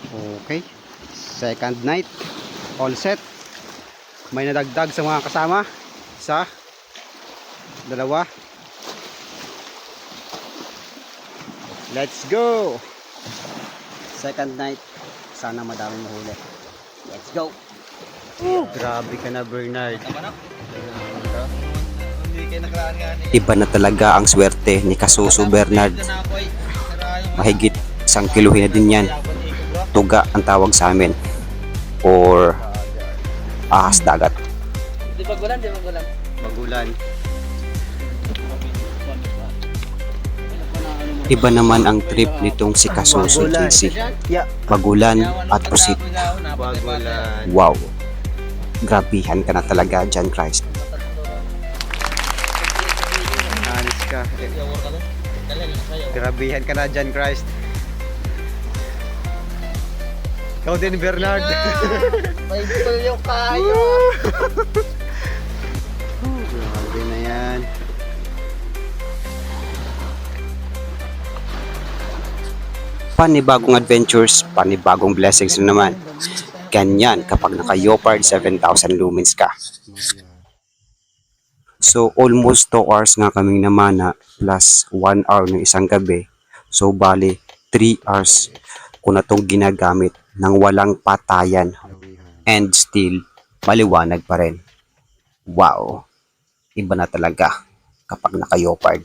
Okay. Second night. All set. May nadagdag sa mga kasama. Isa. Dalawa. Let's go. Second night. Sana madaming mahuli. Let's go. Grabe ka na, Bernard. Iba na talaga ang swerte ni Kasuso Bernard. Mahigit 1 kiluhin na din yan. Tuga ang tawag sa amin. Or ahas dagat. Di bagulan, di bagulan. Bagulan. Iba naman ang trip nitong si Kasuso JC. Bagulan at pusit. Bagulan. Wow. Grabihan ka na talaga, John Christ. Alis ka. Grabihan ka na dyan, Christ. Ikaw din, Bernard. May tuyo kayo. Grabe na yan. Panibagong adventures, panibagong blessings na naman. Ganyan kapag naka-Yopard 7,000 lumens ka. So almost 2 hours nga kaming namana plus 1 hour ng isang gabi. So bali 3 hours ko na itong ginagamit ng walang patayan. And still, maliwanag pa rin. Wow! Iba na talaga kapag naka-Yopard.